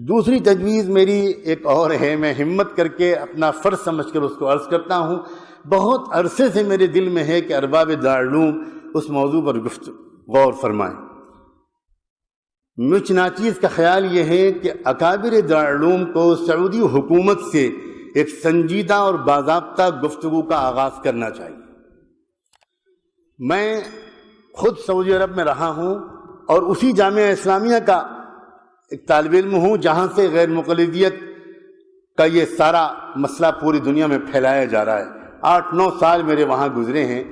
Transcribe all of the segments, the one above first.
دوسری تجویز میری ایک اور ہے، میں ہمت کر کے اپنا فرض سمجھ کر اس کو عرض کرتا ہوں۔ بہت عرصے سے میرے دل میں ہے کہ ارباب دارالعلوم اس موضوع پر غور فرمائیں۔ مجھ ناچیز کا خیال یہ ہے کہ اکابر دارالعلوم کو سعودی حکومت سے ایک سنجیدہ اور باضابطہ گفتگو کا آغاز کرنا چاہیے۔ میں خود سعودی عرب میں رہا ہوں اور اسی جامعہ اسلامیہ کا ایک طالب علم ہوں جہاں سے غیر مقلدیت کا یہ سارا مسئلہ پوری دنیا میں پھیلایا جا رہا ہے۔ 8-9 سال میرے وہاں گزرے ہیں۔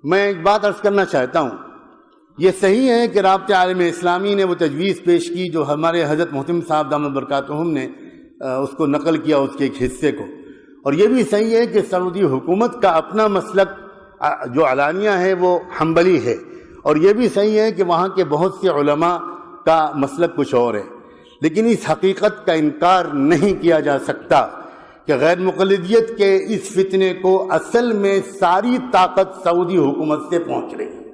میں ایک بات عرض کرنا چاہتا ہوں، یہ صحیح ہے کہ رابطہ عالم اسلامی نے وہ تجویز پیش کی جو ہمارے حضرت محتم صاحب دامت برکاتہم نے اس کو نقل کیا، اس کے ایک حصے کو، اور یہ بھی صحیح ہے کہ سعودی حکومت کا اپنا مسلک جو علانیہ ہے وہ حنبلی ہے، اور یہ بھی صحیح ہے کہ وہاں کے بہت سے علماء کا مسلک کچھ اور ہے۔ لیکن اس حقیقت کا انکار نہیں کیا جا سکتا کہ غیر مقلدیت کے اس فتنے کو اصل میں ساری طاقت سعودی حکومت سے پہنچ رہی ہے۔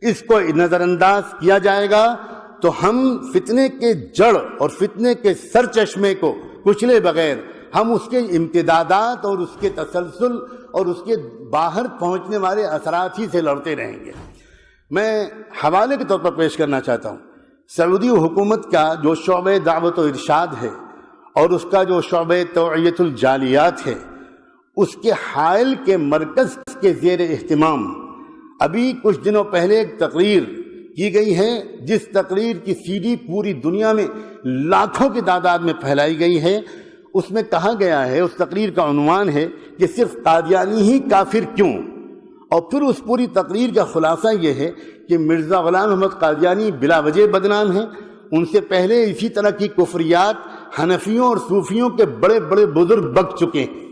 اس کو نظر انداز کیا جائے گا تو ہم فتنے کے جڑ اور فتنے کے سر چشمے کو کچلے بغیر ہم اس کے امتدادات اور اس کے تسلسل اور اس کے باہر پہنچنے والے اثرات ہی سے لڑتے رہیں گے۔ میں حوالے کے طور پر پیش کرنا چاہتا ہوں، سعودی حکومت کا جو شعبہ دعوت و ارشاد ہے اور اس کا جو شعبہ توعیت الجالیات ہے، اس کے حائل کے مرکز کے زیر اہتمام ابھی کچھ دنوں پہلے ایک تقریر کی گئی ہے، جس تقریر کی سی ڈی پوری دنیا میں لاکھوں کی تعداد میں پھیلائی گئی ہے۔ اس میں کہا گیا ہے، اس تقریر کا عنوان ہے کہ صرف قادیانی ہی کافر کیوں، اور پھر اس پوری تقریر کا خلاصہ یہ ہے کہ مرزا غلام احمد قادیانی بلا وجہ بدنام ہیں۔ ان سے پہلے اسی طرح کی کفریات حنفیوں اور صوفیوں کے بڑے بڑے بزرگ بک چکے ہیں،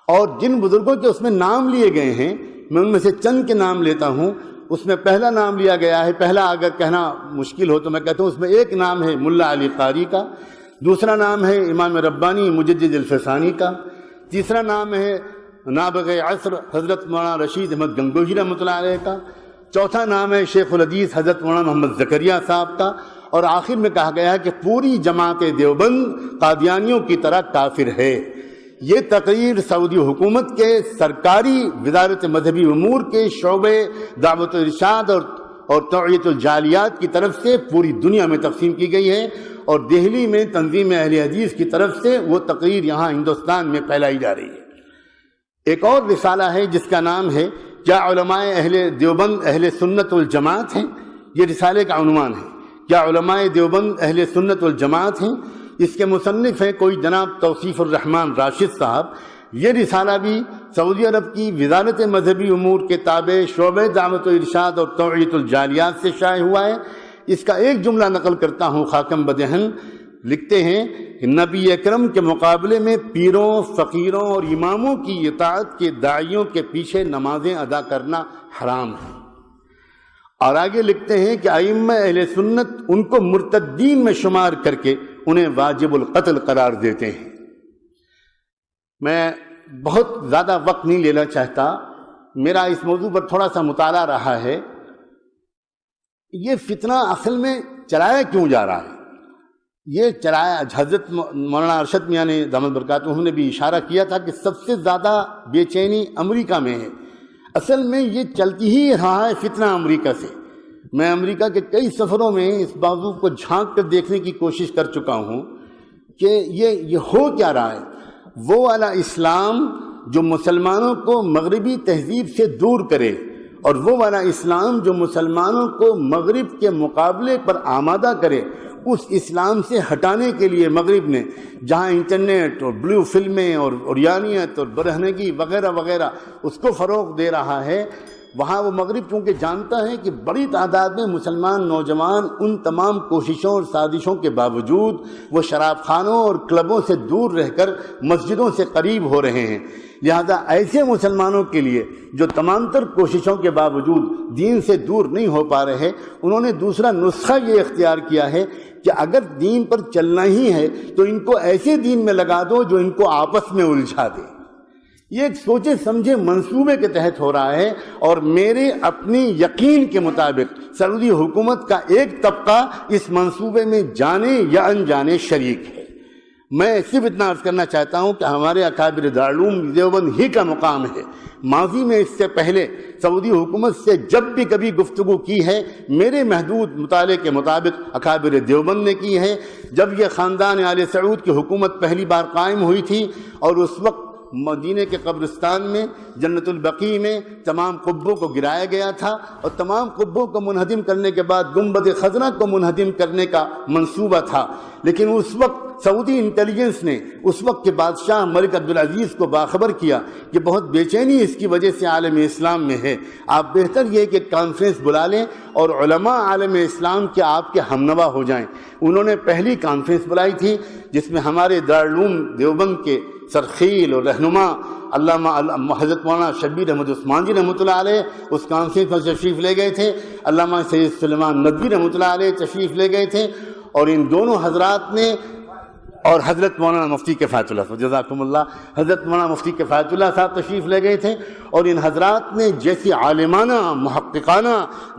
اور جن بزرگوں کے اس میں نام لیے گئے ہیں، میں ان میں سے چند کے نام لیتا ہوں۔ اس میں پہلا نام لیا گیا ہے، پہلا اگر کہنا مشکل ہو تو میں کہتا ہوں اس میں ایک نام ہے ملا علی قاری کا، دوسرا نام ہے امام ربانی مجدد الفسانی کا، تیسرا نام ہے نابغہ عصر حضرت مولانا رشید احمد گنگوہی رحمۃ اللہ علیہ کا، چوتھا نام ہے شیخ الحدیث حضرت مولانا محمد زکریا صاحب کا، اور آخر میں کہا گیا ہے کہ پوری جماعت دیوبند قادیانیوں کی طرح کافر ہے۔ یہ تقریر سعودی حکومت کے سرکاری وزارت مذہبی امور کے شعبے دعوت و ارشاد اور توعیت الجالیات کی طرف سے پوری دنیا میں تقسیم کی گئی ہے، اور دہلی میں تنظیم اہل حدیث کی طرف سے وہ تقریر یہاں ہندوستان میں پھیلائی جا رہی ہے۔ ایک اور رسالہ ہے جس کا نام ہے کیا علماء اہل دیوبند اہل سنت والجماعت ہیں، یہ رسالے کا عنوان ہے، کیا علماء دیوبند اہل سنت والجماعت ہیں۔ اس کے مصنف ہیں کوئی جناب توصیف الرحمن راشد صاحب۔ یہ رسالہ بھی سعودی عرب کی وزارت مذہبی امور کے تابع شعبہ دعوت و ارشاد اور توعیت الجالیات سے شائع ہوا ہے۔ اس کا ایک جملہ نقل کرتا ہوں خاکم بدہن، لکھتے ہیں کہ نبی اکرم کے مقابلے میں پیروں، فقیروں اور اماموں کی اطاعت کے داعیوں کے پیچھے نمازیں ادا کرنا حرام ہے، اور آگے لکھتے ہیں کہ ائمہ اہل سنت ان کو مرتدین میں شمار کر کے انہیں واجب القتل قرار دیتے ہیں۔ میں بہت زیادہ وقت نہیں لینا چاہتا، میرا اس موضوع پر تھوڑا سا مطالعہ رہا ہے۔ یہ فتنہ اصل میں چلایا کیوں جا رہا ہے؟ یہ چلایا، حضرت مولانا ارشد میاں نے دامت برکاتہم نے بھی اشارہ کیا تھا کہ سب سے زیادہ بے چینی امریکہ میں ہے۔ اصل میں یہ چلتی ہی رہا ہے فتنہ امریکہ سے۔ میں امریکہ کے کئی سفروں میں اس موضوع کو جھانک کر دیکھنے کی کوشش کر چکا ہوں کہ یہ ہو کیا رہا ہے۔ وہ والا اسلام جو مسلمانوں کو مغربی تہذیب سے دور کرے، اور وہ والا اسلام جو مسلمانوں کو مغرب کے مقابلے پر آمادہ کرے، اس اسلام سے ہٹانے کے لیے مغرب نے جہاں انٹرنیٹ اور بلیو فلمیں اور عریانیت اور برہنگی وغیرہ وغیرہ اس کو فروغ دے رہا ہے، وہاں وہ مغرب چونکہ جانتا ہے کہ بڑی تعداد میں مسلمان نوجوان ان تمام کوششوں اور سازشوں کے باوجود وہ شراب خانوں اور کلبوں سے دور رہ کر مسجدوں سے قریب ہو رہے ہیں۔ لہذا ایسے مسلمانوں کے لیے جو تمام تر کوششوں کے باوجود دین سے دور نہیں ہو پا رہے، انہوں نے دوسرا نسخہ یہ اختیار کیا ہے کہ اگر دین پر چلنا ہی ہے تو ان کو ایسے دین میں لگا دو جو ان کو آپس میں الجھا دے۔ یہ ایک سوچے سمجھے منصوبے کے تحت ہو رہا ہے، اور میرے اپنی یقین کے مطابق سعودی حکومت کا ایک طبقہ اس منصوبے میں جانے یا انجانے شریک ہے۔ میں صرف اتنا عرض کرنا چاہتا ہوں کہ ہمارے اکابر دارالعلوم دیوبند ہی کا مقام ہے۔ ماضی میں اس سے پہلے سعودی حکومت سے جب بھی کبھی گفتگو کی ہے، میرے محدود مطالعے کے مطابق اکابر دیوبند نے کی ہے۔ جب یہ خاندان آل سعود کی حکومت پہلی بار قائم ہوئی تھی، اور اس وقت مدینے کے قبرستان میں جنت البقیع میں تمام قبوں کو گرایا گیا تھا، اور تمام قبوں کو منہدم کرنے کے بعد گنبد خضرا کو منہدم کرنے کا منصوبہ تھا۔ لیکن اس وقت سعودی انٹیلیجنس نے اس وقت کے بادشاہ ملک عبدالعزیز کو باخبر کیا کہ بہت بے چینی اس کی وجہ سے عالم اسلام میں ہے، آپ بہتر یہ کہ کانفرنس بلا لیں اور علماء عالم اسلام کے آپ کے ہمنوا ہو جائیں۔ انہوں نے پہلی کانفرنس بلائی تھی، جس میں ہمارے دارالعلوم دیوبند کے سرخیل اور رہنما علامہ حضرت مولانا شبیر احمد عثمان جی رحمۃ اللہ علیہ اس کانفرنس میں تشریف لے گئے تھے، علامہ سید سلیمان ندوی رحمۃ اللہ علیہ تشریف لے گئے تھے، اور ان دونوں حضرات نے، اور حضرت مولانا مفتی کفایت اللہ صاحب، جزاکم اللہ، حضرت مولانا مفتی کفایت اللہ صاحب تشریف لے گئے تھے، اور ان حضرات نے جیسی عالمانہ، محققانہ،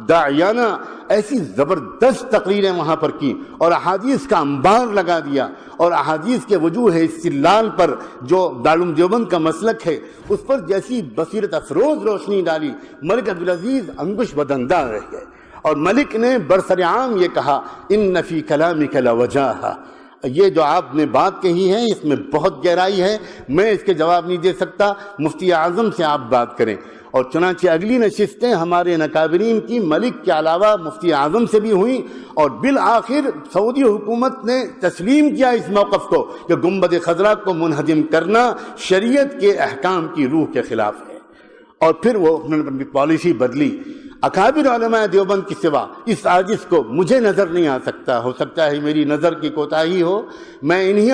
داعیانہ ایسی زبردست تقریریں وہاں پر کی، اور احادیث کا انبار لگا دیا، اور احادیث کے وجوہ استدلال پر جو دارالعلوم دیوبند کا مسلک ہے اس پر جیسی بصیرت افروز روشنی ڈالی، ملک عبدالعزیز انگوش بدندہ رہ گئے، اور ملک نے برسر عام یہ کہا ان فی کلامک لوجاہا، یہ جو آپ نے بات کہی ہے اس میں بہت گہرائی ہے، میں اس کے جواب نہیں دے سکتا، مفتی اعظم سے آپ بات کریں۔ اور چنانچہ اگلی نشستیں ہمارے اکابرین کی ملک کے علاوہ مفتی اعظم سے بھی ہوئیں، اور بالآخر سعودی حکومت نے تسلیم کیا اس موقف کو کہ گنبد خضرا کو منہدم کرنا شریعت کے احکام کی روح کے خلاف ہے، اور پھر وہ اپنی پالیسی بدلی۔ اکابر علماء دیوبند کی سوا اس عاجز کو مجھے نظر نہیں آ سکتا، ہو سکتا ہے میری نظر کی کوتاہی ہو، میں انہی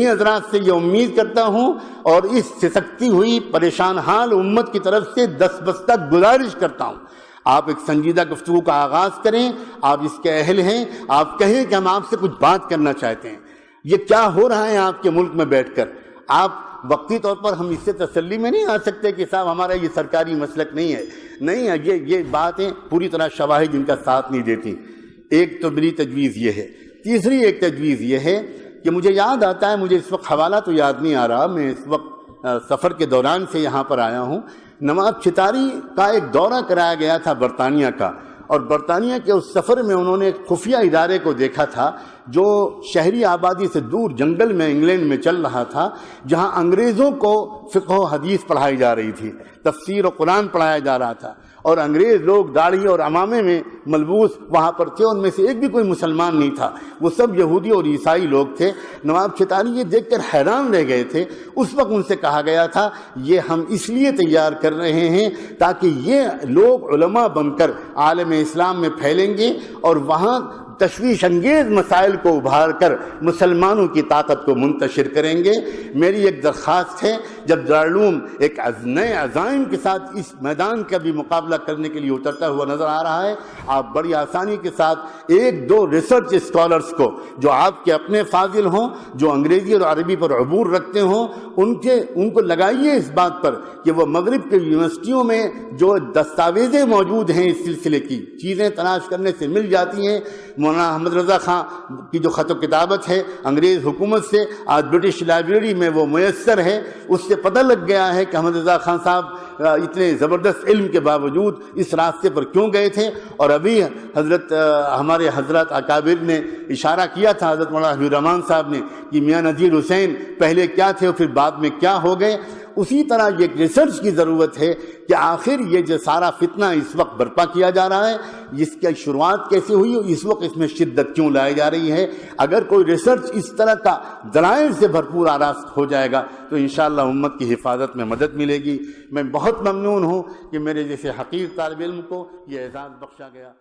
حضرات سے یہ امید کرتا ہوں، اور اس سسکتی ہوئی پریشان حال امت کی طرف سے دستبستہ گزارش کرتا ہوں، آپ ایک سنجیدہ گفتگو کا آغاز کریں، آپ اس کے اہل ہیں، آپ کہیں کہ ہم آپ سے کچھ بات کرنا چاہتے ہیں۔ یہ کیا ہو رہا ہے آپ کے ملک میں بیٹھ کر؟ آپ وقتی طور پر ہم اس سے تسلی میں نہیں آ سکتے کہ صاحب ہمارا یہ سرکاری مسلک نہیں ہے، نہیں ہے، یہ باتیں پوری طرح شواہد ان کا ساتھ نہیں دیتی۔ ایک تو میری تجویز یہ ہے، تیسری ایک تجویز یہ ہے کہ مجھے یاد آتا ہے، مجھے اس وقت حوالہ تو یاد نہیں آ رہا، میں اس وقت سفر کے دوران سے یہاں پر آیا ہوں، نواب چتاری کا ایک دورہ کرایا گیا تھا برطانیہ کا، اور برطانیہ کے اس سفر میں انہوں نے ایک خفیہ ادارے کو دیکھا تھا جو شہری آبادی سے دور جنگل میں انگلینڈ میں چل رہا تھا، جہاں انگریزوں کو فقہ و حدیث پڑھائی جا رہی تھی، تفسیر و قرآن پڑھایا جا رہا تھا، اور انگریز لوگ داڑھی اور عمامے میں ملبوس وہاں پر تھے، ان میں سے ایک بھی کوئی مسلمان نہیں تھا، وہ سب یہودی اور عیسائی لوگ تھے۔ نواب چتاری یہ دیکھ کر حیران رہ گئے تھے۔ اس وقت ان سے کہا گیا تھا یہ ہم اس لیے تیار کر رہے ہیں تاکہ یہ لوگ علماء بن کر عالم اسلام میں پھیلیں گے، اور وہاں تشویش انگیز مسائل کو ابھار کر مسلمانوں کی طاقت کو منتشر کریں گے۔ میری ایک درخواست ہے، جب دارالعلوم ایک نئے عزائم کے ساتھ اس میدان کا بھی مقابلہ کرنے کے لیے اترتا ہوا نظر آ رہا ہے، آپ بڑی آسانی کے ساتھ ایک دو ریسرچ اسکالرز کو جو آپ کے اپنے فاضل ہوں، جو انگریزی اور عربی پر عبور رکھتے ہوں، ان کو لگائیے اس بات پر کہ وہ مغرب کے یونیورسٹیوں میں جو دستاویزیں موجود ہیں اس سلسلے کی چیزیں تلاش کرنے سے مل جاتی ہیں۔ مولانا احمد رضا خان کی جو خط و کتابت ہے انگریز حکومت سے، آج برٹش لائبریری میں وہ میسر ہے، اس سے پتہ لگ گیا ہے کہ احمد رضا خان صاحب اتنے زبردست علم کے باوجود اس راستے پر کیوں گئے تھے۔ اور ابھی ہمارے حضرت اکابر نے اشارہ کیا تھا، حضرت مولانا حبیب الرحمان صاحب نے، کہ میاں نذیر حسین پہلے کیا تھے اور پھر بعد میں کیا ہو گئے۔ اسی طرح یہ ریسرچ کی ضرورت ہے کہ آخر یہ جو سارا فتنہ اس وقت برپا کیا جا رہا ہے، اس کی شروعات کیسے ہوئی اور اس وقت اس میں شدت کیوں لائی جا رہی ہے۔ اگر کوئی ریسرچ اس طرح کا دلائل سے بھرپور آراستہ ہو جائے گا تو انشاءاللہ امت کی حفاظت میں مدد ملے گی۔ میں بہت ممنون ہوں کہ میرے جیسے حقیر طالب علم کو یہ اعزاز بخشا گیا۔